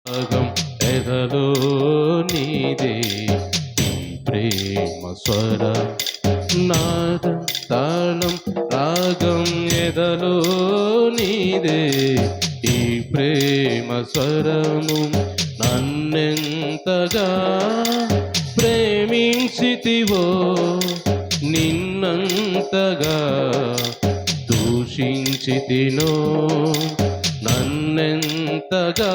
రాగం ఎదలో నీదే ఈ ప్రేమ స్వరం నాదం తాళం రాగం ఎదలో నీదే ఈ ప్రేమ స్వరము నన్నెంతగా ప్రేమించితివో నిన్నంతగా దూషించితినో నన్నెంతగా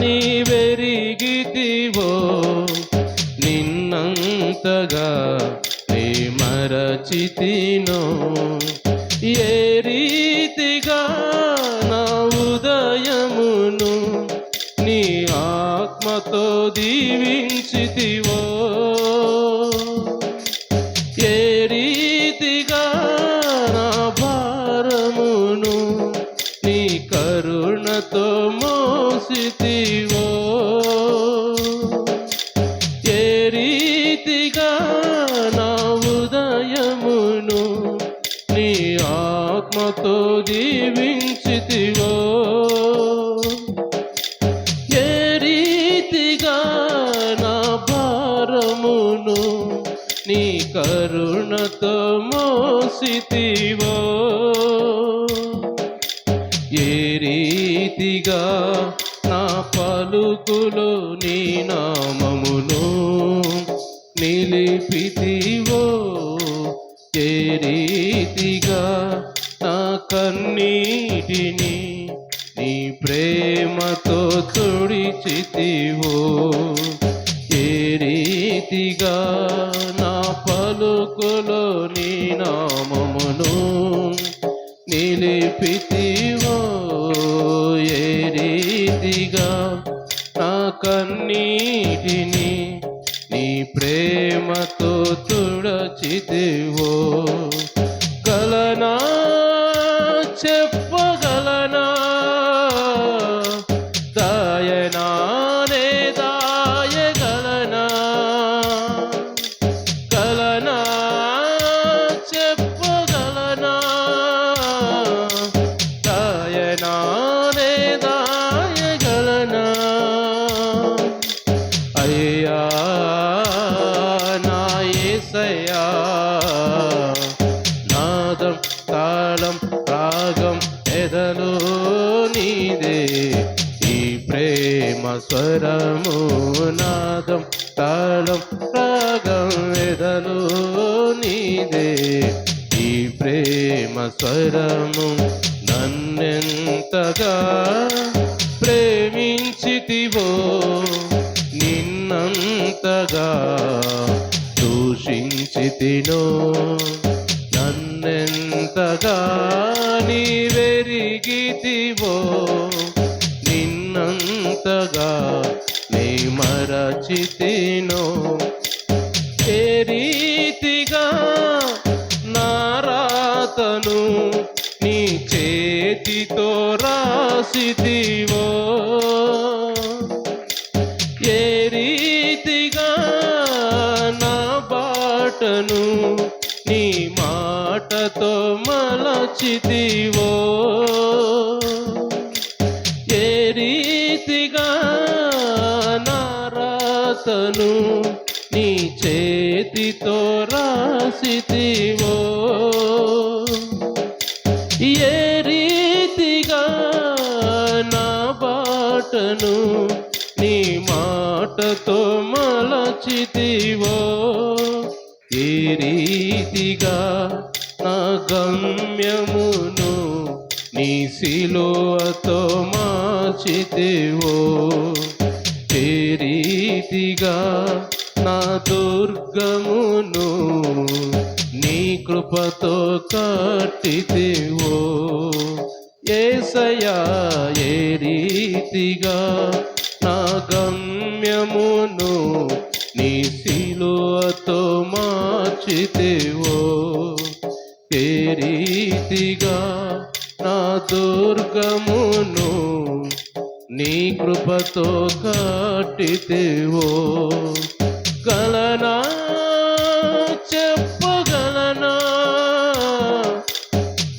నీవెరిగితివో నిన్నంతగా నీ మరచితినో ఏ రీతిగా నా ఉదయమును నీ ఆత్మతో దీవించితివో ఏ రీతిగా నా భారమును నీ కరుణతో మోసితివో ఏ రీతిగా నా ఉదయమును నీ ఆత్మతో దీవించితివో ఏ రీతిగా నా భారమును నీ కరుణతో మోసితివో ఏ రీతిగా నా పలుకులో నీ నామమును నిలిపితివో ఏ రీతిగా నా కన్నీటిని నీ ప్రేమతో తుడిచితివో ఏ రీతిగా నా పలుకులో నీ నామమును నిలిపితివో ఏ రీతిగా నా కన్నీటిని నీ ప్రేమతో తుడచితివో గలనా చెప్పగలనా దాయనానే దాయగలనా గలనా చెప్పగలనా దాయనానే దాయగలనా అయ్యా నా యేసయ్యా నాదం తాళం రాగం ఎదలో నీదే ఈ ప్రేమ స్వరము నాదం తాళం రాగం ఎదలో నీదే ఈ ప్రేమ స్వరము నన్నెంతగా ప్రేమించితివో నిన్నంతగా దూషించితినో నన్నెంతగా నీవెరిగితివో నిన్నంతగా నీ మరచితినో ఏ రీతిగా నా రాతను నీ చేతితో రాసితివో ఏ రీతిగా నా బాటను నీ మాటతో మలచితివో ఏ రీతిగా నా రాతను నీ చేతితో రాసితివో ఏ రీతిగా నా బాటను నీ మాటతో మలచితివో ఏ రీతిగా నా గమ్యమును నీ సిలువతో మార్చితివో ఏ రీతిగా నా దుర్గమును నీ కృపతో కట్టితివో యేసయ్యా ఏ రీతిగా నా గమ్యమును నీ సిలువతో మార్చితివో ఏ రీతిగా నా దుర్గమును నీ కృపతో కట్టితివో గలనా చెప్పగలనా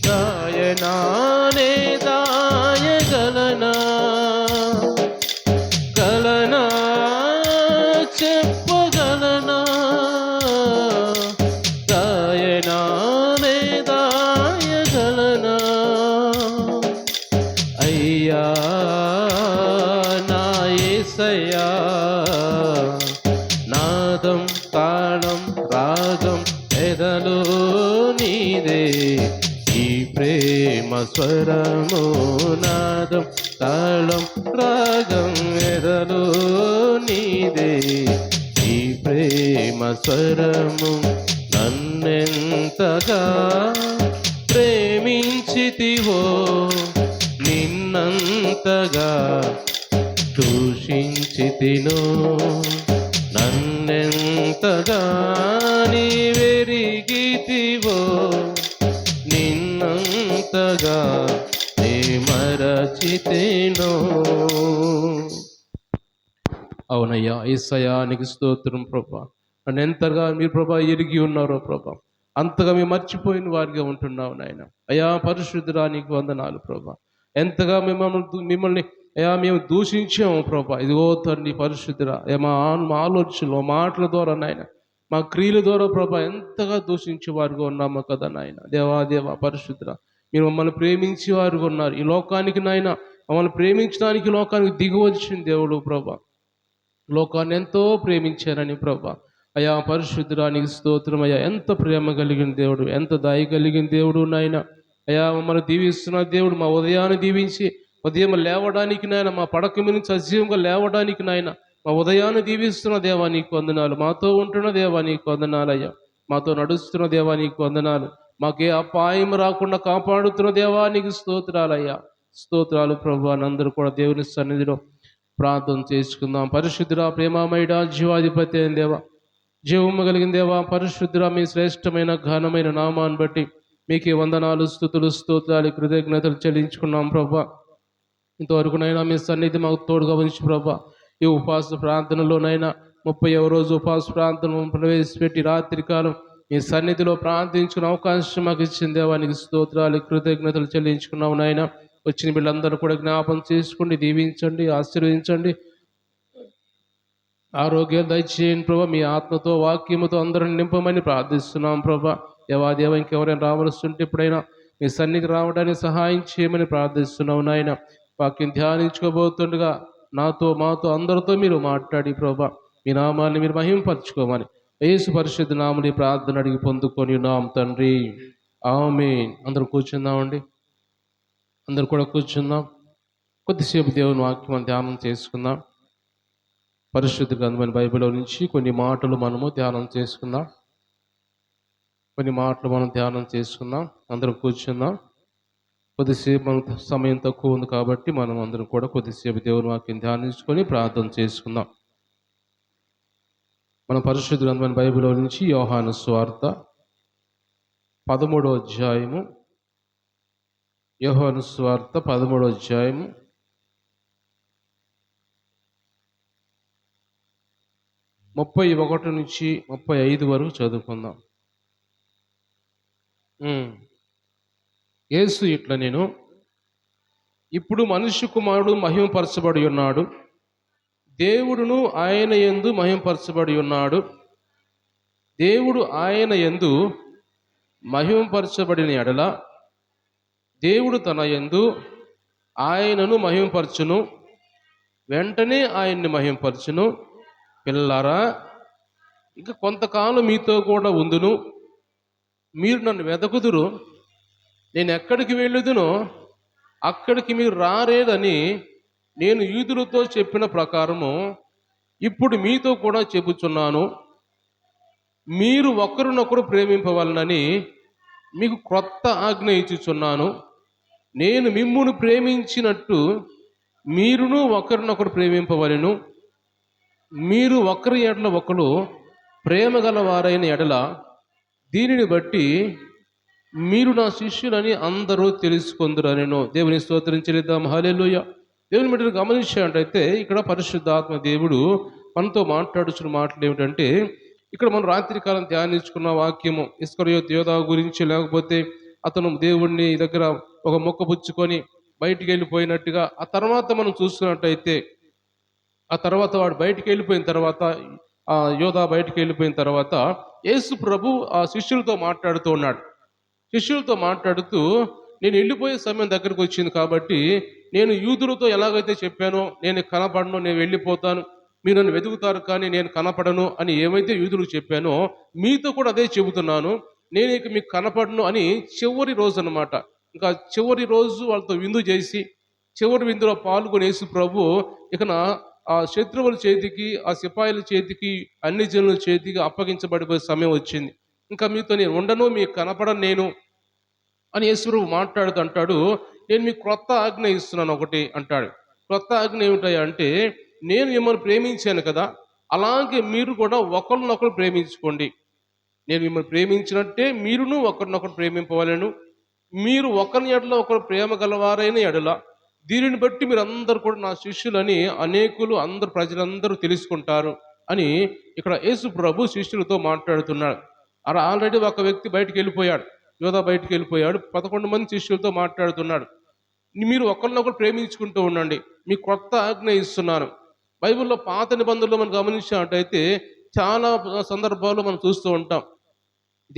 దాయనానే దాయగలనా యేసయ్యా నాదం తాళం రాగం ఎదలో నీదే ఈ ప్రేమ స్వరము నాదం తాళం రాగం ఎదలో నీదే ఈ ప్రేమ స్వరము నన్నెంతగా ప్రేమించితివో నిన్నంతగా దూషించితినో నన్నెంతగా నీవెరిగితివో నిన్నంతగా నీ మరచితినో. అవునయ్యా యేసయ్యా నీకు స్తోత్రం ప్రభా. నన్ను ఎంతగా మీరు ప్రభా ఎరిగి ఉన్నారో ప్రభా, అంతగా మేము మర్చిపోయిన వారిగా ఉంటున్నావు నాయన. అయ్యా పరిశుద్ధుడా నీకు వందనాలు ప్రభా. ఎంతగా మిమ్మల్ని అయ్యా మేము దూషించాము ప్రభా. ఇదిగో తండ్రి పరిశుద్ధుడా, మా ఆలోచనలు మా మాటల ద్వారా నాయన మా క్రియల ద్వారా ప్రభా ఎంతగా దూషించే వారుగా ఉన్నాము కదా నాయన. దేవా పరిశుద్ధుడా, మీరు మమ్మల్ని ప్రేమించే వారుగా ఉన్నారు. ఈ లోకానికి నాయన మమ్మల్ని ప్రేమించడానికి లోకానికి దిగి వచ్చిన దేవుడు ప్రభా. లోకాన్ని ఎంతో ప్రేమించారని ప్రభా. అయ్యా పరిశుద్ధుడా నీకు స్తోత్రం అయ్యా. ఎంత ప్రేమ కలిగిన దేవుడు, ఎంత దయ కలిగిన దేవుడు నాయన. అయ్యా మమ్మల్ని దీవిస్తున్న దేవుడు, మా ఉదయాన్ని దీవించి ఉదయం లేవడానికి నాయన, మా పడక మీద నుంచి సజీవంగా లేవడానికి నాయన మా ఉదయాన్ని దీవిస్తున్న దేవా నీకు వందనాలు. మాతో ఉంటున్న దేవా నీకు వందనాలు అయ్యా. మాతో నడుస్తున్న దేవా నీకు వందనాలు. మాకే అపాయం రాకుండా కాపాడుతున్న దేవా నీకు స్తోత్రాలయ్యా. స్తోత్రాలు ప్రభు. అందరూ కూడా దేవుని సన్నిధిలో ప్రార్థన చేసుకుందాం. పరిశుద్ధుడా ప్రేమామయుడా జీవాధిపతి అయిన దేవా, జీవము కలిగిన దేవా పరిశుద్ధుడా, మీ శ్రేష్టమైన ఘనమైన నామాన్ని బట్టి మీకే వందనాలు స్తుతులు స్తోత్రాలు కృతజ్ఞతలు చెల్లించుకున్నాం ప్రభా. ఇంతవరకునైనా మీ సన్నిధి మాకు తోడుగా ఉంచి ప్రభా. ఈ ఉపవాస ప్రార్థనలోనైనా 30వ రోజు ఉపవాస ప్రార్థన ప్రవేశపెట్టి రాత్రికాలం మీ సన్నిధిలో ప్రార్థించుకునే అవకాశం మాకు ఇచ్చిన దేవానికి స్తోత్రాలు కృతజ్ఞతలు చెల్లించుకున్నాం నాయన. వచ్చిన వీళ్ళందరూ కూడా జ్ఞాపం చేసుకోండి, దీవించండి, ఆశీర్వదించండి, ఆరోగ్యాలు దయచేయండి ప్రభా. మీ ఆత్మతో వాక్యముతో అందరిని నింపమని ప్రార్థిస్తున్నాం ప్రభా. దేవాదేవ ఇంకెవరైనా రావాల్సి ఉంటే ఇప్పుడైనా మీ సన్నిధికి రావడానికి సహాయం చేయమని ప్రార్థిస్తున్నాం నాయన. వాక్యం ధ్యానించుకోబోతుండగా మాతో అందరితో మీరు మాట్లాడి ప్రభా మీ నామాన్ని మీరు మహింపరచుకోమని యేసు పరిశుద్ధ నామని ప్రార్థన అడిగి పొందుకొని ఉన్నాం తండ్రి, ఆమేన్. అందరూ కూర్చుందామండి. అందరూ కూడా కూర్చుందాం. కొద్దిసేపు దేవుని వాక్యం ధ్యానం చేసుకుందాం. పరిశుద్ధ గ్రంథమైన బైబిల్లో నుంచి కొన్ని మాటలు మనము ధ్యానం చేసుకుందాం. అందరం కూర్చుందాం. కొద్దిసేపు మనం సమయం తక్కువ ఉంది కాబట్టి మనం అందరం కూడా కొద్దిసేపు దేవుని వాక్యం ధ్యానించుకొని ప్రార్థన చేసుకుందాం. మన పరిశుద్ధ గ్రంథమైన బైబిల్లో నుంచి యోహాను సువార్త 13వ అధ్యాయము, యోహాను సువార్త 13వ అధ్యాయము 31 నుంచి 35 వరకు చదువుకుందాం. యేసు ఇట్లా నేను ఇప్పుడు మనుష్య కుమారుడు మహిమపరచబడి ఉన్నాడు, దేవుడును ఆయన యందు మహిమపరచబడి ఉన్నాడు. దేవుడు ఆయన యందు మహిమపరచబడిన ఎడల దేవుడు తన యందు ఆయనను మహిమపరచును, వెంటనే ఆయన్ని మహిమపరచును. పిల్లలారా, ఇంకా కొంతకాలం మీతో కూడా ఉందును, మీరు నన్ను వెదకుదురు, నేను ఎక్కడికి వెళ్ళుదునో అక్కడికి మీరు రారేదని నేను యూదులతో చెప్పిన ప్రకారము ఇప్పుడు మీతో కూడా చెబుతున్నాను. మీరు ఒకరినొకరు ప్రేమింపవలనని మీకు క్రొత్త ఆజ్ఞ ఇచ్చుచున్నాను. నేను మిమ్మును ప్రేమించినట్టు మీరును ఒకరినొకరు ప్రేమింపవలెను. మీరు ఒకరి ఎడల ఒకరు ప్రేమ గలవారైన ఎడల దీనిని బట్టి మీరు నా శిష్యులని అందరూ తెలుసుకొందురనెను. దేవుని స్తోత్రం చెల్లిద్దాం. హల్లెలూయా. దేవుని బిడ్డలు గమనించినట్టయితే ఇక్కడ పరిశుద్ధాత్మ దేవుడు మనతో మాట్లాడుచున్న మాటలు ఏమిటంటే, ఇక్కడ మనం రాత్రికాలం ధ్యానించుకున్న వాక్యము ఇస్కరియోతు యోధా గురించి, లేకపోతే అతను దేవుణ్ణి దగ్గర ఒక మొక్క పుచ్చుకొని బయటికి వెళ్ళిపోయినట్టుగా. ఆ తర్వాత మనం చూసుకున్నట్టయితే ఆ తర్వాత వాడు బయటికి వెళ్ళిపోయిన తర్వాత, ఆ యోధా బయటికి వెళ్ళిపోయిన తర్వాత యేసు ప్రభు ఆ శిష్యులతో మాట్లాడుతూ ఉన్నాడు. శిష్యులతో మాట్లాడుతూ నేను వెళ్ళిపోయే సమయం దగ్గరకు వచ్చింది కాబట్టి నేను యూదులతో ఎలాగైతే చెప్పానో నేను కనపడను, నేను వెళ్ళిపోతాను, మీరు నన్ను వెతుకుతారు కానీ నేను కనపడను అని ఏమైతే యూదులకు చెప్పానో మీతో కూడా అదే చెబుతున్నాను. నేను ఇక మీకు కనపడను అని చివరి రోజు అన్నమాట. ఇంకా చివరి రోజు వాళ్ళతో విందు చేసి చివరి విందులో పాల్గొని యేసు ప్రభు ఇకన ఆ శత్రువుల చేతికి, ఆ సిపాయిల చేతికి, అన్ని జనుల చేతికి అప్పగించబడిపోయే సమయం వచ్చింది. ఇంకా మీతో నేను ఉండను, మీకు కనపడను నేను అని యేసుప్రభు మాట్లాడుతూ అంటాడు, నేను మీకు క్రొత్త ఆజ్ఞ ఇస్తున్నాను ఒకటి అంటాడు. క్రొత్త ఆజ్ఞ ఏమిటయ్యా అంటే, నేను మిమ్మల్ని ప్రేమించాను కదా, అలాగే మీరు కూడా ఒకరినొకరు ప్రేమించుకోండి. నేను మిమ్మల్ని ప్రేమించినట్టే మీరును ఒకరినొకరు ప్రేమింపవలెను. మీరు ఒకరిని ఎడల ఒకరు ప్రేమ గలవారైన ఎడల దీనిని బట్టి మీరు అందరు కూడా నా శిష్యులని అనేకులు అందరు ప్రజలందరూ తెలుసుకుంటారు అని ఇక్కడ యేసు ప్రభు శిష్యులతో మాట్లాడుతున్నాడు. అలా ఆల్రెడీ ఒక వ్యక్తి బయటికి వెళ్ళిపోయాడు, యోధా బయటికి వెళ్ళిపోయాడు. 11 మంది శిష్యులతో మాట్లాడుతున్నాడు. మీరు ఒకరినొకరు ప్రేమించుకుంటూ ఉండండి, మీకు కొత్త ఆజ్ఞ ఇస్తున్నాను. బైబిల్లో పాత నిబంధనలు మనం గమనించినట్టయితే చాలా సందర్భాల్లో మనం చూస్తూ ఉంటాం.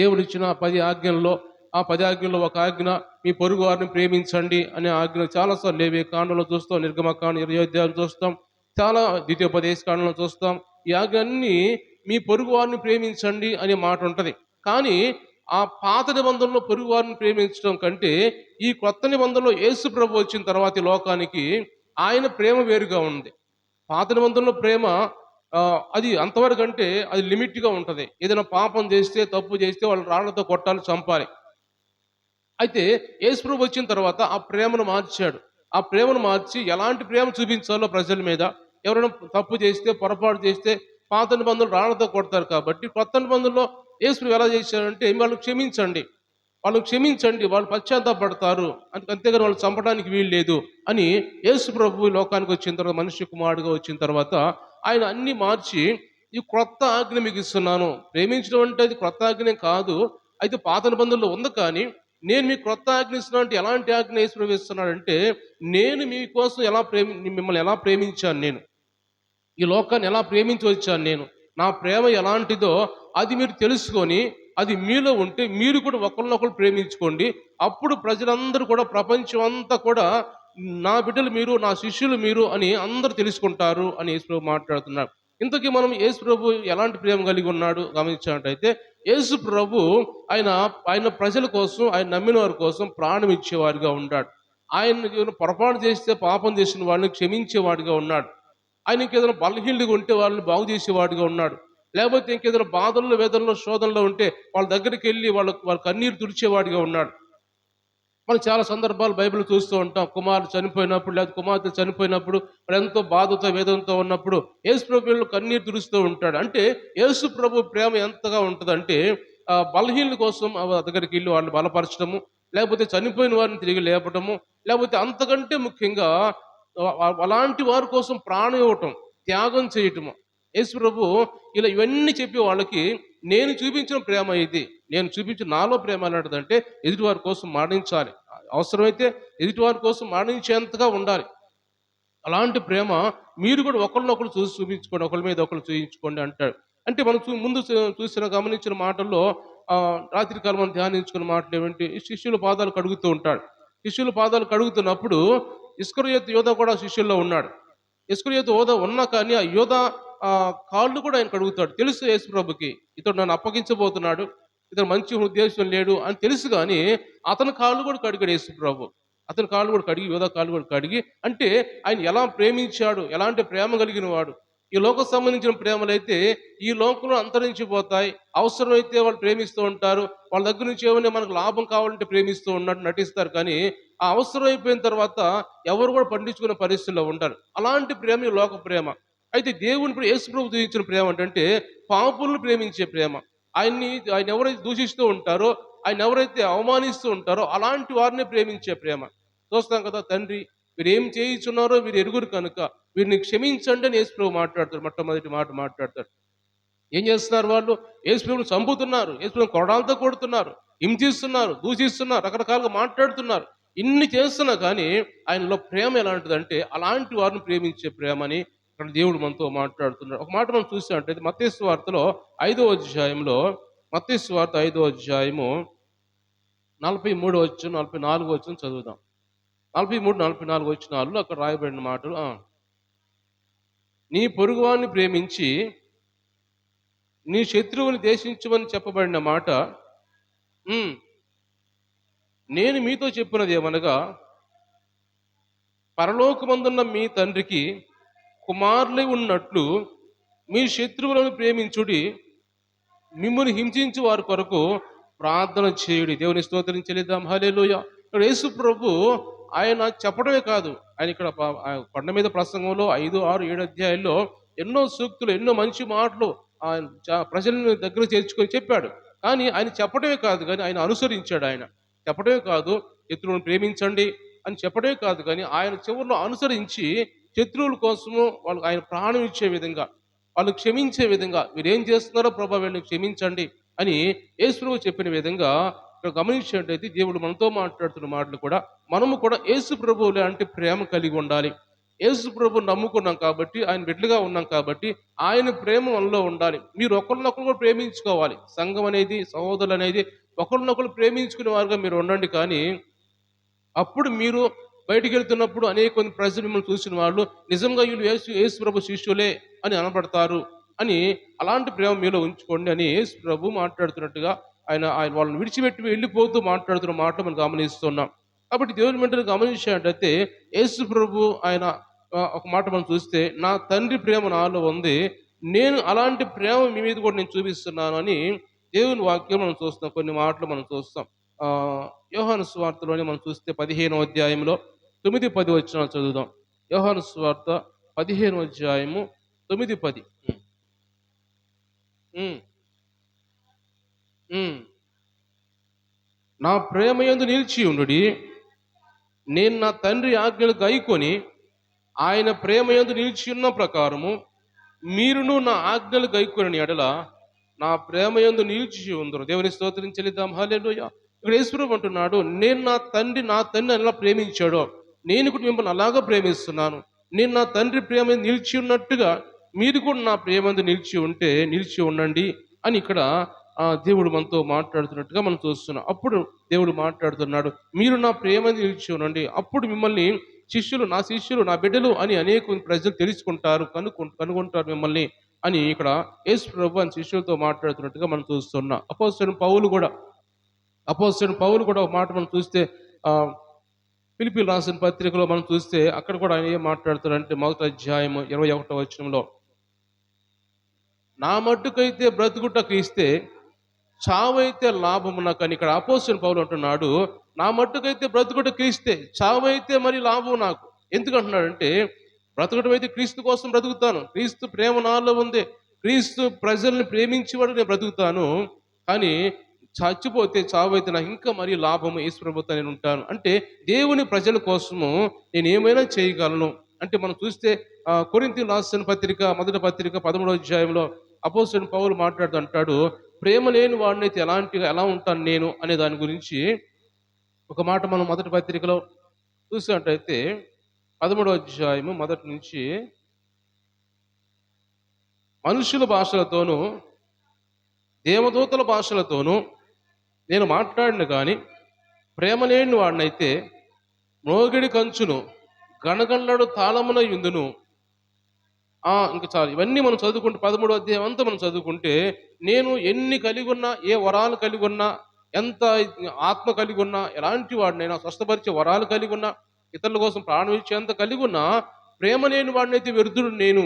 దేవుడు ఇచ్చిన 10 ఆజ్ఞల్లో ఆ 10 ఆజ్ఞల్లో ఒక ఆజ్ఞ మీ పొరుగు వారిని ప్రేమించండి అనే ఆజ్ఞ చాలాసార్లు లేవే కాండంలో చూస్తాం, నిర్గమకాండం 20 అధ్యాయాలు చూస్తాం, చాలా ద్వితీయోపదేశ కాండంలో చూస్తాం. ఈ ఆజ్ఞ అన్ని మీ పొరుగు వారిని ప్రేమించండి అనే మాట ఉంటుంది. కానీ ఆ పాత నిబంధనలో పొరుగు వారిని ప్రేమించడం కంటే ఈ కొత్త నిబంధనలో యేసు ప్రభు వచ్చిన తర్వాత ఈ లోకానికి ఆయన ప్రేమ వేరుగా ఉంది. పాత నిబంధనలో ప్రేమ అది అంతవరకు అంటే అది లిమిట్గా ఉంటుంది. ఏదైనా పాపం చేస్తే, తప్పు చేస్తే వాళ్ళు రాళ్లతో కొట్టాలి, చంపాలి. అయితే యేసుప్రభు వచ్చిన తర్వాత ఆ ప్రేమను మార్చాడు. ఆ ప్రేమను మార్చి ఎలాంటి ప్రేమ చూపించాలో ప్రజల మీద, ఎవరైనా తప్పు చేస్తే, పొరపాటు చేస్తే పాత నిబంధనలు రాళ్లతో కొడతారు కాబట్టి కొత్త నిబంధనలో యేసుప్రభు ఎలా చేశాడంటే వాళ్ళు క్షమించండి, వాళ్ళు పశ్చాత్తాపడతారు, అంతేగాని వాళ్ళు చంపడానికి వీలు లేదు అని యేసు ప్రభు లోకానికి వచ్చిన తర్వాత, మనుష్య కుమారుడుగా వచ్చిన తర్వాత ఆయన అన్ని మార్చి ఈ క్రొత్త ఆజ్ఞ మీకు ఇస్తున్నాను. ప్రేమించడం అంటే అది క్రొత్త ఆజ్ఞ కాదు, అయితే పాత నిబంధనలో ఉంది. కానీ నేను మీకు క్రొత్త ఆజ్ఞ ఇస్తున్నాను అంటే ఎలాంటి ఆజ్ఞ యేసు ప్రభు ఇస్తున్నాడంటే, నేను మీకోసం మిమ్మల్ని ఎలా ప్రేమించాను, నేను ఈ లోకాన్ని ఎలా ప్రేమించి వచ్చాను, నా ప్రేమ ఎలాంటిదో అది మీరు తెలుసుకొని అది మీలో ఉంటే మీరు కూడా ఒకరినొకరు ప్రేమించుకోండి. అప్పుడు ప్రజలందరూ కూడా, ప్రపంచం అంతా కూడా నా బిడ్డలు మీరు, నా శిష్యులు మీరు అని అందరూ తెలుసుకుంటారు అని యేసుప్రభు మాట్లాడుతున్నారు. ఇంతకీ మనం యేసుప్రభు ఎలాంటి ప్రేమ కలిగి ఉన్నాడు గమనించినట్టయితే, యేసుప్రభు ఆయన ప్రజల కోసం, ఆయన నమ్మిన వారి కోసం ప్రాణం ఇచ్చేవాడిగా ఉన్నాడు. ఆయన పొరపాటు చేస్తే, పాపం చేసిన వాళ్ళని క్షమించేవాడిగా ఉన్నాడు. ఆయనకి ఏదైనా బలహీనతగా ఉంటే వాళ్ళని బాగు చేసేవాడిగా ఉన్నాడు. లేకపోతే ఇంకేదైనా బాధల్లో, వేదనలో, శోధనలో ఉంటే వాళ్ళ దగ్గరికి వెళ్ళి వాళ్ళ కన్నీరు తుడిచేవాడిగా ఉన్నాడు. మనం చాలా సందర్భాలు బైబిల్ చూస్తూ ఉంటాం. కుమారుడు చనిపోయినప్పుడు లేదా కుమార్తె చనిపోయినప్పుడు మరి ఎంతో బాధతో, వేదనతో ఉన్నప్పుడు యేసు ప్రభు కన్నీరు తుడుస్తూ ఉంటాడు. అంటే యేసు ప్రభు ప్రేమ ఎంతగా ఉంటుందంటే బలహీనుల కోసం దగ్గరికి వెళ్ళి వాళ్ళని బలపరచడము, లేకపోతే చనిపోయిన వారిని తిరిగి లేపటము, లేకపోతే అంతకంటే ముఖ్యంగా అలాంటి వారి కోసం ప్రాణం ఇవ్వటం, త్యాగం చేయటము. యేసు ప్రభు ఇలా ఇవన్నీ చెప్పి వాళ్ళకి, నేను చూపించిన ప్రేమ ఇది, నేను చూపించిన నాలో ప్రేమ ఎలాంటిదంటే ఎదుటివారి కోసం మరణించాలి, అవసరమైతే ఎదుటివారి కోసం మరణించేంతగా ఉండాలి. అలాంటి ప్రేమ మీరు కూడా ఒకరినొకరు చూపించుకోండి, ఒకరి మీద ఒకరు చూపించుకోండి అంటాడు. అంటే మనం ముందు గమనించిన మాటల్లో రాత్రికాలం మనం ధ్యానించుకున్న మాటలు ఏమిటి, శిష్యుల పాదాలు కడుగుతూ ఉంటాడు. శిష్యుల పాదాలు కడుగుతున్నప్పుడు ఇస్కరియోతు యోధ కూడా శిష్యుల్లో ఉన్నాడు. ఇస్కరియోతు యోధ ఉన్నా కానీ ఆ యోధ కాళ్ళు కూడా ఆయన కడుగుతాడు. తెలుసు యేసు ప్రభుకి ఇతడు నన్ను అప్పగించబోతున్నాడు, ఇతను మంచి ఉద్దేశం లేడు అని తెలుసు. కానీ అతని కాళ్ళు కూడా కడిగాడు యేసు ప్రభు. అతని కాళ్ళు కూడా కడిగి, యోధ కాళ్ళు కూడా కడిగి, అంటే ఆయన ఎలా ప్రేమించాడు, ఎలాంటి ప్రేమ కలిగిన వాడు. ఈ లోకం సంబంధించిన ప్రేమలైతే ఈ లోకంలో అంతరించిపోతాయి. అవసరమైతే వాళ్ళు ప్రేమిస్తూ ఉంటారు, వాళ్ళ దగ్గర నుంచి ఏమైనా మనకు లాభం కావాలంటే ప్రేమిస్తూ ఉన్నట్టు నటిస్తారు. కానీ ఆ అవసరం అయిపోయిన తర్వాత ఎవరు కూడా పండించుకునే పరిస్థితుల్లో ఉంటారు. అలాంటి ప్రేమ ఈ లోక ప్రేమ. అయితే దేవుని యేసు ప్రభు చూపించిన ప్రేమ అంటే పాపులను ప్రేమించే ప్రేమ. ఆయన ఎవరైతే దూషిస్తూ ఉంటారో, ఆయన ఎవరైతే అవమానిస్తూ ఉంటారో అలాంటి వారిని ప్రేమించే ప్రేమ. చూస్తాం కదా, తండ్రి మీరు ఏం చేయించున్నారో మీరు ఎరుగురు కనుక వీరిని క్షమించండి అని యేసు ప్రభు మాట్లాడతాడు. మొట్టమొదటి మాట మాట్లాడతాడు. ఏం చేస్తున్నారు వాళ్ళు? యేసు ప్రభువుని చంపుతున్నారు, యేసు ప్రభువుని కొరడాలతో కొడుతున్నారు, హింసిస్తున్నారు, దూషిస్తున్నారు, రకరకాలుగా మాట్లాడుతున్నారు. ఇన్ని చేస్తున్నా కానీ ఆయనలో ప్రేమ ఎలాంటిదంటే అలాంటి వారిని ప్రేమించే ప్రేమని ఇక్కడ దేవుడు మనతో మాట్లాడుతున్నాడు. ఒక మాట మనం చూసినట్టయితే మత్తయి వార్తలో 5వ అధ్యాయంలో, మత్తయి వార్త 5వ అధ్యాయము 43 44 చదువుదాం. 43, 44 వచనాల్లో అక్కడ రాయబడిన మాటలు. నీ పొరుగువాన్ని ప్రేమించి నీ శత్రువుని దేశించమని చెప్పబడిన మాట. నేను మీతో చెప్పినది ఏమనగా, పరలోకమందున్న మీ తండ్రికి కుమారులై ఉన్నట్లు మీ శత్రువులను ప్రేమించుడి, మిమ్ముని హింసించు వారి కొరకు ప్రార్థన చేయుడి. దేవుని స్తోత్రం చెల్లిద్దాం. హల్లెలూయా. ఇక్కడ యేసు ప్రభు ఆయన చెప్పడమే కాదు, ఆయన ఇక్కడ కొండ మీద ప్రసంగంలో 5, 6, 7 అధ్యాయాల్లో ఎన్నో సూక్తులు, ఎన్నో మంచి మాటలు ఆయన ప్రజలను దగ్గర చేర్చుకొని చెప్పాడు. కానీ ఆయన చెప్పడమే కాదు, కానీ ఆయన అనుసరించాడు. ఆయన చెప్పడమే కాదు, శత్రువులను ప్రేమించండి అని చెప్పడమే కాదు, కానీ ఆయన చివరిలో అనుసరించి శత్రువుల కోసము వాళ్ళు ఆయన ప్రాణం ఇచ్చే విధంగా, వాళ్ళు క్షమించే విధంగా, మీరేం చేస్తున్నారో ప్రభా వీళ్ళని క్షమించండి అని యేసు ప్రభు చెప్పిన విధంగా ఇక్కడ గమనించినట్టయితే దేవుడు మనతో మాట్లాడుతున్న మాటలు కూడా మనము కూడా యేసు ప్రభు లాంటి ప్రేమ కలిగి ఉండాలి. యేసు ప్రభు నమ్ముకున్నాం కాబట్టి, ఆయన బిడ్డలుగా ఉన్నాం కాబట్టి ఆయన ప్రేమ మనలో ఉండాలి. మీరు ఒకరినొకరు కూడా ప్రేమించుకోవాలి. సంఘం అనేది, సహోదరులు అనేది ఒకరినొకరు ప్రేమించుకునే వారుగా మీరు ఉండండి. కానీ అప్పుడు మీరు బయటికి వెళ్తున్నప్పుడు అనేక మంది ప్రజలు మిమ్మల్ని చూసిన వాళ్ళు నిజంగా వీళ్ళు యేసు ప్రభు శిష్యులే అని అనబడతారు అని, అలాంటి ప్రేమ మీలో ఉంచుకోండి అని యేసు ప్రభు మాట్లాడుతున్నట్టుగా ఆయన ఆయన వాళ్ళని విడిచిపెట్టి వెళ్ళిపోతూ మాట్లాడుతున్న మాటలు మనం గమనిస్తున్నాం. కాబట్టి దేవుని వెంటనే గమనించినట్టయితే యేసు ప్రభు ఆయన ఒక మాట మనం చూస్తే, నా తండ్రి ప్రేమ నాలో ఉంది, నేను అలాంటి ప్రేమ మీ మీద కూడా నేను చూపిస్తున్నాను అని దేవుని వాక్యం మనం చూస్తాం. కొన్ని మాటలు మనం చూస్తాం. యోహాను సువార్తలోనే మనం చూస్తే 15వ అధ్యాయంలో 9, 10 వచనాలు చదువుదాం. యోహాను సువార్త 15వ అధ్యాయము 9, 10. నా ప్రేమయందు నిలిచి ఉండుడి, నేను నా తండ్రి ఆజ్ఞలు గైకొని ఆయన ప్రేమయందు నిలిచి ఉన్న ప్రకారము మీరును నా ఆజ్ఞలు గైకొని ఎడల నా ప్రేమయందు నిలిచి ఉందరు. దేవుని స్తోత్రం చెల్లిద్దాం. హల్లెలూయా. ఇక్కడ యేసు ప్రభు అంటున్నాడు, నేను నా తండ్రి ఎలా ప్రేమించాడో నేను కూడా మిమ్మల్ని అలాగా ప్రేమిస్తున్నాను. నేను నా తండ్రి ప్రేమ నిలిచి ఉన్నట్టుగా మీరు కూడా నా ప్రేమందు నిలిచి ఉండండి అని ఇక్కడ దేవుడు మనతో మాట్లాడుతున్నట్టుగా మనం చూస్తున్నాం. అప్పుడు దేవుడు మాట్లాడుతున్నాడు, మీరు నా ప్రేమని నిలిచి ఉండండి, అప్పుడు మిమ్మల్ని నా శిష్యులు, నా బిడ్డలు అని అనేక ప్రజలు తెలుసుకుంటారు, కనుగొంటారు మిమ్మల్ని అని ఇక్కడ యేసు ప్రభు అని శిష్యులతో మాట్లాడుతున్నట్టుగా మనం చూస్తున్నాం. అపోస్తలుడైన పౌలు కూడా ఒక మాట మనం చూస్తే, ఫిలిప్పీయులకు రాసిన పత్రికలో మనం చూస్తే అక్కడ కూడా ఆయన ఏం మాట్లాడుతారంటే, 1వ అధ్యాయము 21వ వచనంలో, నా మట్టుకైతే బ్రతుకుట క్రీస్తే, చావైతే లాభము నాకు అని ఇక్కడ అపోస్తలుడైన పౌలు అంటున్నాడు. నా మట్టుకైతే బ్రతుకుట క్రీస్తే, చావైతే మరి లాభం నాకు. ఎందుకంటున్నాడంటే, బ్రతకడం అయితే క్రీస్తు కోసం బ్రతుకుతాను, క్రీస్తు ప్రేమ నాలో ఉంది, క్రీస్తు ప్రజల్ని ప్రేమించేవాడు నేను బ్రతుకుతాను. కానీ చచ్చిపోతే, చావైతే నాకు ఇంకా మరీ లాభము, యేసు ప్రభుతో నేను ఉంటాను. అంటే దేవుని ప్రజల కోసము నేను ఏమైనా చేయగలను. అంటే మనం చూస్తే కొరింథీయులకు రాసిన పత్రిక, మొదటి పత్రిక 13వ అధ్యాయంలో అపోస్తలుడైన పౌలు మాట్లాడుతూ అంటాడు, ప్రేమ లేని వాడినైతే ఎలా ఉంటాను నేను అనే దాని గురించి ఒక మాట మనం మొదటి పత్రికలో చూసినట్టయితే 13వ అధ్యాయము మొదటి నుంచి, మనుషుల భాషలతోనూ దేవదూతల భాషలతోనూ నేను మాట్లాడిన కానీ ప్రేమ లేని వాడినైతే మోగిడి కంచును గణగణడు తాళమున యుందును. ఇంకా చాలు, ఇవన్నీ మనం చదువుకుంటే 13వ అధ్యాయం అంతా మనం చదువుకుంటే, నేను ఎన్ని కలిగి ఉన్నా, ఏ వరాలు కలిగి ఉన్నా, ఎంత ఆత్మ కలిగి ఉన్నా, ఎలాంటి వాడినైనా స్వస్థపరిచే వరాలు కలిగి ఉన్నా, ఇతరుల కోసం ప్రాణం ఇచ్చేంత కలిగి ఉన్నా, ప్రేమ లేని వాడినైతే వ్యర్థుడు నేను.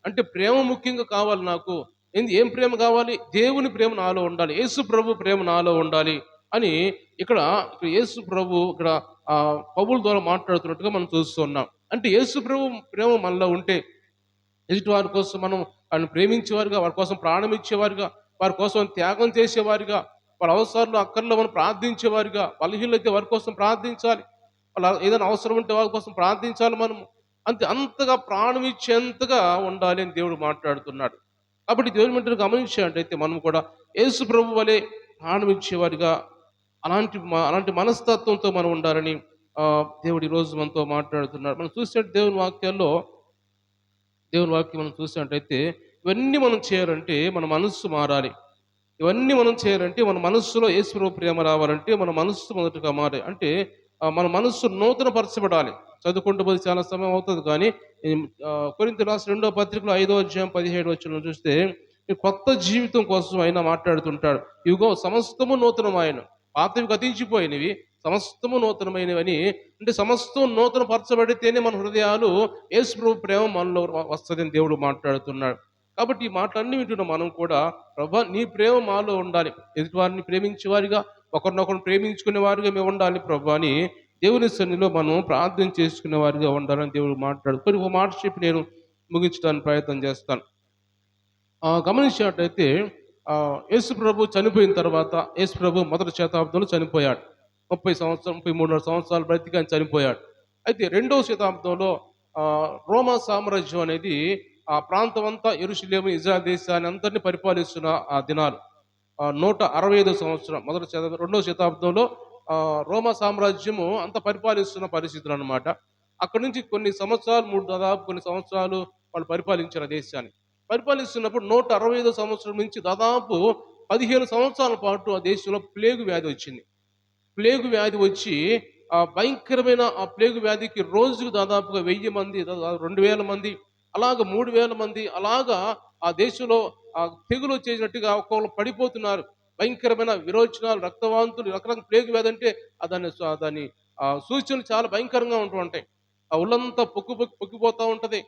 అంటే ప్రేమ ముఖ్యంగా కావాలి నాకు. ఏం ప్రేమ కావాలి? దేవుని ప్రేమ నాలో ఉండాలి, యేసు ప్రభు ప్రేమ నాలో ఉండాలి అని ఇక్కడ యేసు ప్రభు ఇక్కడ పౌలు ద్వారా మాట్లాడుతున్నట్టుగా మనం చూస్తున్నాం. అంటే యేసు ప్రభు ప్రేమ మనలో ఉంటే ఎదుటి వారి కోసం మనం ఆయన ప్రేమించేవారుగా, వారి కోసం ప్రాణం ఇచ్చేవారుగా, వారి కోసం త్యాగం చేసేవారుగా, వాళ్ళ అవసరాలు అక్కర్లో మనం ప్రార్థించేవారుగా, బలహీనైతే వారి కోసం ప్రార్థించాలి, వాళ్ళ ఏదైనా అవసరం ఉంటే వారి కోసం ప్రార్థించాలి. మనం అంతగా ప్రాణం ఇచ్చేంతగా ఉండాలి అని దేవుడు మాట్లాడుతున్నాడు. కాబట్టి దేవుని వెంటనే గమనించేటైతే మనం కూడా యేసు ప్రభు వలె ప్రాణం ఇచ్చేవారిగా, అలాంటి మనస్తత్వంతో మనం ఉండాలని దేవుడు ఈరోజు మనతో మాట్లాడుతున్నాడు. మనం చూసే దేవుని వాక్యం మనం చూసినట్టయితే, ఇవన్నీ మనం చేయాలంటే మన మనస్సు మారాలి. ఇవన్నీ మనం చేయాలంటే మన మనస్సులో యేసుప్రభు ప్రేమ రావాలంటే మన మనస్సు మొదటగా మారే అంటే మన మనస్సు నూతన పరచబడాలి. చదువుకుంటూ పోతే చాలా సమయం అవుతుంది కానీ కొరింథీయులకు రాసిన 2వ పత్రికలో 5వ అధ్యాయం 17వ వచనం చూస్తే ఈ కొత్త జీవితం కోసం ఆయన మాట్లాడుతుంటాడు. ఇవిగో సమస్తము నూతనమాయెను, పాతవి గతించిపోయినవి, సమస్తము నూతనమైనవని. అంటే సమస్తం నూతన పరచబడితేనే మన హృదయాలు యేసుప్రభు ప్రేమ మనలో వస్తదని దేవుడు మాట్లాడుతున్నాడు. కాబట్టి ఈ మాటలన్నీ వింటున్న మనం కూడా ప్రభా నీ ప్రేమ మాలో ఉండాలి, ఎదుటివారిని ప్రేమించే వారిగా ఒకరినొకరు ప్రేమించుకునే వారిగా మేము ఉండాలి ప్రభా అని దేవుని సన్నిధిలో మనం ప్రార్థన చేసుకునే వారిగా ఉండాలని దేవుడు మాట్లాడుకొని ఒక మాట చెప్పి నేను ముగించడానికి ప్రయత్నం చేస్తాను. గమనించినట్టయితే యేసు ప్రభు చనిపోయిన తర్వాత యేసు ప్రభు మొదటి శతాబ్దంలో చనిపోయాడు. 33 సంవత్సరాలు బ్రతికి ఆయన చనిపోయాడు. అయితే 2వ శతాబ్దంలో రోమా సామ్రాజ్యం అనేది ఆ ప్రాంతం అంతా యెరూషలేము ఇజ్రాయెల్ దేశాన్ని అందరినీ పరిపాలిస్తున్న ఆ దినాలు 165 సంవత్సరం మొదటి శతాబ్దం 2వ శతాబ్దంలో రోమా సామ్రాజ్యము అంత పరిపాలిస్తున్న పరిస్థితులు అనమాట. అక్కడి నుంచి దాదాపు కొన్ని సంవత్సరాలు వాళ్ళు పరిపాలించారు ఆ దేశాన్ని. పరిపాలిస్తున్నప్పుడు 165 సంవత్సరం నుంచి దాదాపు 15 సంవత్సరాల పాటు ఆ దేశంలో ప్లేగు వ్యాధి వచ్చింది. ప్లేగు వ్యాధి వచ్చి భయంకరమైన ఆ ప్లేగు వ్యాధికి రోజుకు దాదాపుగా 1000 మంది, 2000 మంది, అలాగ 3000 మంది, అలాగా ఆ దేశంలో తెగులు వచ్చేసినట్టుగా ఒక్కొక్కరు పడిపోతున్నారు. భయంకరమైన విరోచనాలు, రక్తవాంతులు, రకరకాల ప్లేగు వ్యాధి అంటే దాని సూచనలు చాలా భయంకరంగా ఉంటూ ఉంటాయి. ఆ ఒళ్ళంతా పొక్కిపోతూ ఉంటది.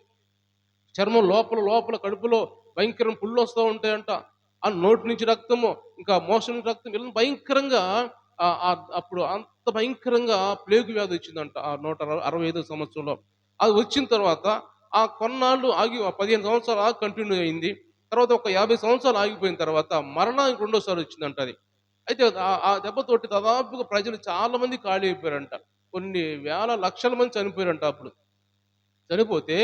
చర్మం లోపల లోపల కడుపులో భయంకరం పుళ్ళు వస్తూ ఉంటాయంట. ఆ నోటి నుంచి రక్తము, ఇంకా మోషన్ రక్తం, ఇలా భయంకరంగా అప్పుడు అంత భయంకరంగా ప్లేగు వ్యాధి వచ్చిందంట ఆ 165 సంవత్సరంలో. అది వచ్చిన తర్వాత కొన్నాళ్ళు ఆగి 15 సంవత్సరాలు కంటిన్యూ అయింది. తర్వాత ఒక 50 సంవత్సరాలు ఆగిపోయిన తర్వాత మరణానికి రెండోసారి వచ్చిందంట అది. అయితే ఆ దెబ్బతోటి దాదాపుగా ప్రజలు చాలా మంది ఖాళీ అయిపోయారంట. కొన్ని వేల లక్షల మంది చనిపోయారంట అప్పుడు. చనిపోతే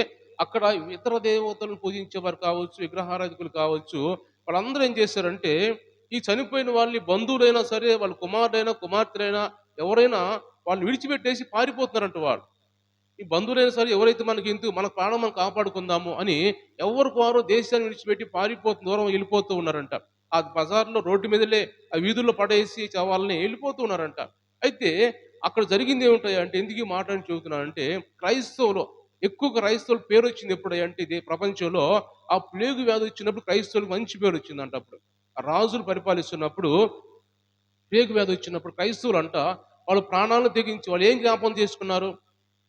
అక్కడ ఇతర దేవతలను పూజించేవారు కావచ్చు, విగ్రహారాధికులు కావచ్చు, వాళ్ళందరూ ఏం చేశారంటే ఈ చనిపోయిన వాళ్ళని బంధువులైనా సరే, వాళ్ళ కుమారుడైనా కుమార్తెలైనా ఎవరైనా వాళ్ళు విడిచిపెట్టేసి పారిపోతున్నారంట వాళ్ళు. ఈ బంధువులైనా సరే ఎవరైతే మన ప్రాణం మనం కాపాడుకుందాము అని ఎవరికి వారు దేశాన్ని విడిచిపెట్టి దూరం వెళ్ళిపోతూ ఉన్నారంట. ఆ బజార్లో రోడ్డు మీదలే ఆ వీధుల్లో పడేసి వాళ్ళని వెళ్ళిపోతూ ఉన్నారంట. అయితే అక్కడ జరిగింది ఏమిటాయంటే ఎందుకు ఈ మాట అని చెబుతున్నానంటే ఎక్కువగా క్రైస్తవులు పేరు వచ్చింది ఎప్పుడంటే ఇది ప్రపంచంలో ఆ ప్లేగు వ్యాధి వచ్చినప్పుడు క్రైస్తవులకు మంచి పేరు వచ్చిందంట. అప్పుడు రాజులు పరిపాలిస్తున్నప్పుడు ప్లేగు వ్యాధి వచ్చినప్పుడు క్రైస్తవులు అంట వాళ్ళు ప్రాణాలను తెగించి వాళ్ళు ఏం జ్ఞాపం చేసుకున్నారు?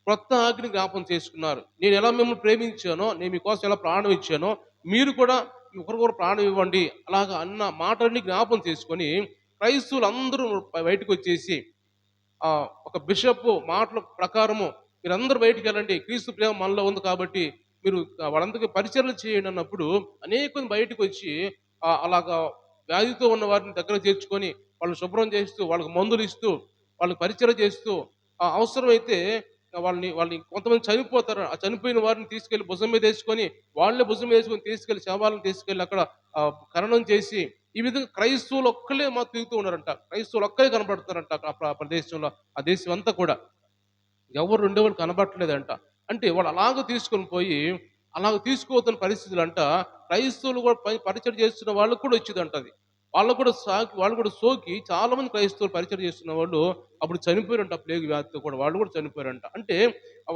కొత్త ఆజ్ఞని జ్ఞాపం చేసుకున్నారు. నేను ఎలా మిమ్మల్ని ప్రేమించానో, నేను మీకోసం ఎలా ప్రాణం ఇచ్చానో, మీరు కూడా ఒకరికొకరు ప్రాణం ఇవ్వండి అలాగా అన్న మాటల్ని జ్ఞాపం చేసుకొని క్రైస్తవులు అందరూ బయటకు వచ్చేసి ఒక బిషప్ మాటల ప్రకారము మీరందరూ బయటికి వెళ్ళండి, క్రీస్తు ప్రేమ మనలో ఉంది కాబట్టి మీరు వాళ్ళందరికీ పరిచర్యలు చేయండి అన్నప్పుడు అనేక బయటకు వచ్చి అలాగా వ్యాధితో ఉన్న వారిని దగ్గర చేర్చుకొని వాళ్ళని శుభ్రం చేస్తూ, వాళ్ళకి మందులు ఇస్తూ, వాళ్ళకి పరిచర్య చేస్తూ, అవసరమైతే వాళ్ళని కొంతమంది చనిపోతారు. ఆ చనిపోయిన వారిని తీసుకెళ్లి భుజం మీద వేసుకొని వాళ్ళే భుజం మీద వేసుకొని తీసుకెళ్లి శవాలను తీసుకెళ్లి అక్కడ ఖననం చేసి ఈ విధంగా క్రైస్తవులు ఒక్కలే తిరుగుతూ ఉన్నారంట. క్రైస్తవులు ఒక్కలే కనబడుతున్నారంట ఆ ప్రదేశంలో. ఆ దేశం అంతా కూడా ఎవరు ఉండేవాళ్ళు కనబడట్లేదంట. అంటే వాళ్ళు అలాగ తీసుకోతున్న పరిస్థితులు అంట. క్రైస్తవులు కూడా పరిచయం చేస్తున్న వాళ్ళకు కూడా వచ్చిందంట అది. వాళ్ళు కూడా సోకి చాలా మంది క్రైస్తవులు పరిచయం చేస్తున్న వాళ్ళు అప్పుడు చనిపోయారంట. ప్లేగు వ్యాధితో కూడా వాళ్ళు కూడా చనిపోయారంట. అంటే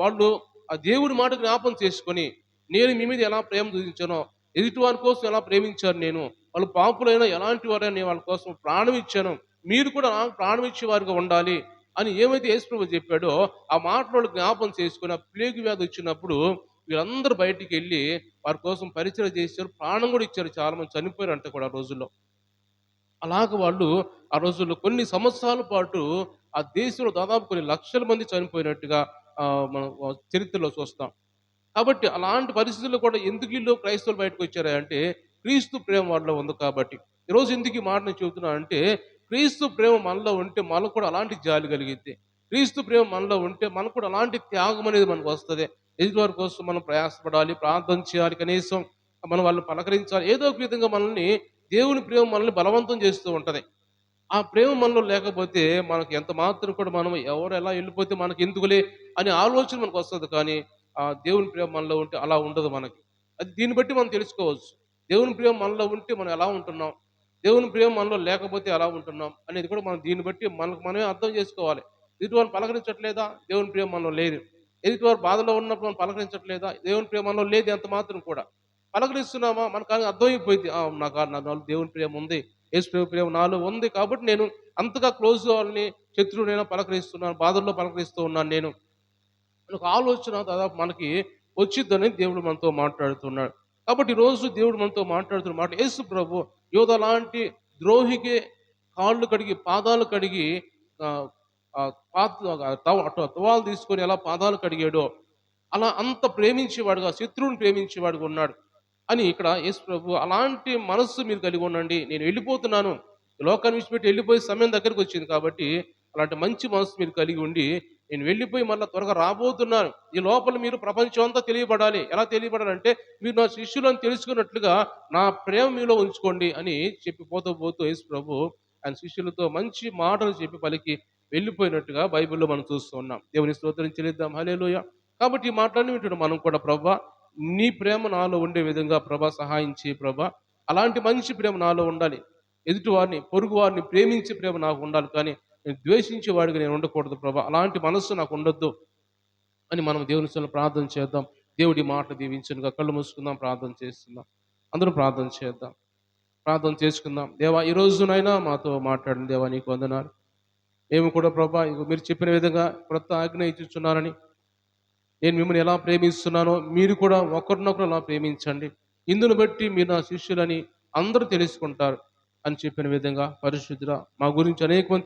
వాళ్ళు ఆ దేవుడి మాట జ్ఞాపం చేసుకొని నేను మీ మీద ఎలా ప్రేమ చూపించానో, ఎదుటి వారి కోసం ఎలా ప్రేమించాను నేను, వాళ్ళు పాపులైనా ఎలాంటి వారైనా నేను వాళ్ళ కోసం ప్రాణం ఇచ్చాను, మీరు కూడా నాకు ప్రాణం ఇచ్చే వారిగా ఉండాలి అని ఏమైతే యేసుప్రభు చెప్పాడో ఆ మాటలు జ్ఞాపం చేసుకుని ఆ ప్లేగు వ్యాధి వచ్చినప్పుడు వీళ్ళందరూ బయటికి వెళ్ళి వారి కోసం పరిచయం చేశారు, ప్రాణం కూడా ఇచ్చారు. చాలా మంది చనిపోయారంట కూడా ఆ రోజుల్లో. అలాగ వాళ్ళు ఆ రోజుల్లో కొన్ని సంవత్సరాల పాటు ఆ దేశంలో దాదాపు కొన్ని లక్షల మంది చనిపోయినట్టుగా మనం చరిత్రలో చూస్తాం. కాబట్టి అలాంటి పరిస్థితుల్లో కూడా ఎందుకు వీళ్ళు క్రైస్తవులు బయటకు వచ్చారా అంటే క్రీస్తు ప్రేమ వాళ్ళలో ఉంది కాబట్టి. ఈరోజు ఎందుకు ఈ మాట నేను చెబుతున్నా అంటే క్రీస్తు ప్రేమ మనలో ఉంటే మనకు కూడా అలాంటి జాలి కలిగిద్ది. క్రీస్తు ప్రేమ మనలో ఉంటే మనకు కూడా అలాంటి త్యాగం అనేది మనకు వస్తుంది. ఎదుటివారి కోసం మనం ప్రయాసపడాలి, ప్రార్థన చేయాలి, కనీసం మనం వాళ్ళని పలకరించాలి. ఏదో ఒక విధంగా మనల్ని దేవుని ప్రేమ మనల్ని బలవంతం చేస్తూ ఉంటది. ఆ ప్రేమ మనలో లేకపోతే మనకు ఎంత మాత్రం కూడా మనం ఎవరు ఎలా వెళ్ళిపోతే మనకి ఎందుకులే అనే ఆలోచన మనకు వస్తుంది. కానీ దేవుని ప్రేమ మనలో ఉంటే అలా ఉండదు మనకి. అది దీన్ని బట్టి మనం తెలుసుకోవచ్చు. దేవుని ప్రేమ మనలో ఉంటే మనం ఎలా ఉంటున్నాం, దేవుని ప్రేమ మనలో లేకపోతే ఎలా ఉంటున్నాం అనేది కూడా మనం దీన్ని బట్టి మనకు మనమే అర్థం చేసుకోవాలి. ఎదుటివారిని పలకరించట్లేదా? దేవుని ప్రేమ మనలో లేదు. ఎదుటివారు బాధలో ఉన్నప్పుడు మనం పలకరించట్లేదా? దేవుని ప్రేమ మనలో లేదు ఎంత మాత్రం కూడా. పలకరిస్తున్నామా? మనకు అది అర్థమైపోయింది. నాలో దేవుని ప్రేమ ఉంది. యేసు ప్రభు ప్రేమ నాలో ఉంది. కాబట్టి నేను అంతగా క్లోజ్ వాళ్ళని శత్రువునైనా పలకరిస్తున్నాను. బాధల్లో పలకరిస్తూ ఉన్నాను నేను. ఒక ఆలోచన దాదాపు మనకి వచ్చిద్దని దేవుడు మనతో మాట్లాడుతున్నాడు. కాబట్టి ఈరోజు దేవుడు మనతో మాట్లాడుతున్న మాట యేసు ప్రభు యోధ లాంటి ద్రోహికి కాళ్ళు కడిగి, పాదాలు కడిగి ఆహ్, ఆహ్, తువాలు తీసుకొని ఎలా పాదాలు కడిగాడో, అలా అంత ప్రేమించేవాడుగా, శత్రువుని ప్రేమించేవాడుగా ఉన్నాడు అని ఇక్కడ యేసు ప్రభు అలాంటి మనస్సు మీరు కలిగి ఉండండి. నేను వెళ్ళిపోతున్నాను. ఈ లోకాన్ని విడిచిపెట్టి వెళ్ళిపోయే సమయం దగ్గరికి వచ్చింది కాబట్టి, అలాంటి మంచి మనస్సు మీరు కలిగి ఉండి, నేను వెళ్ళిపోయి మళ్ళా త్వరగా రాబోతున్నాను. ఈ లోపల మీరు ప్రపంచం అంతా తెలియబడాలి. ఎలా తెలియబడాలంటే, మీరు నా శిష్యులని తెలుసుకున్నట్లుగా నా ప్రేమ మీలో ఉంచుకోండి అని చెప్పి పోతూ యేసు ప్రభు ఆయన శిష్యులతో మంచి మాటలు చెప్పి పలికి వెళ్ళిపోయినట్టుగా బైబిల్‌లో మనం చూస్తూ ఉన్నాం. దేవుని స్తోత్రం చెల్లిద్దాం. హల్లెలూయా! కాబట్టి ఈ మాటలన్నీ వింటున్న మనం కూడా ప్రభా నీ ప్రేమ నాలో ఉండే విధంగా ప్రభా సహాయం చేయి ప్రభా. అలాంటి మంచి ప్రేమ నాలో ఉండాలి. ఎదుటివారిని, పొరుగు వారిని ప్రేమించే ప్రేమ నాకు ఉండాలి కానీ, నేను ద్వేషించేవాడిగా నేను ఉండకూడదు ప్రభా. అలాంటి మనస్సు నాకు ఉండొద్దు అని మనం దేవుని సన్నిధిలో ప్రార్థన చేద్దాం. దేవుడి మాట దీవించునుగా. కళ్ళు మూసుకుందాం, ప్రార్థన చేస్తున్నాం. అందరూ ప్రార్థన చేద్దాం. ప్రార్థన చేసుకుందాం. దేవా ఈ రోజునైనా మాతో మాట్లాడిన దేవా నీకు వందనాలు. మేము కూడా ప్రభా ఇగో మీరు చెప్పిన విధంగా క్రొత్త ఆజ్ఞ ఇచ్చుచున్నారని, నేను మిమ్మల్ని ఎలా ప్రేమిస్తున్నానో మీరు కూడా ఒకరినొకరు అలా ప్రేమించండి. ఇందును బట్టి మీరు నా శిష్యులని అందరూ తెలుసుకుంటారు అని చెప్పిన విధంగా పరిశుద్ధుడా మా గురించి అనేక మంది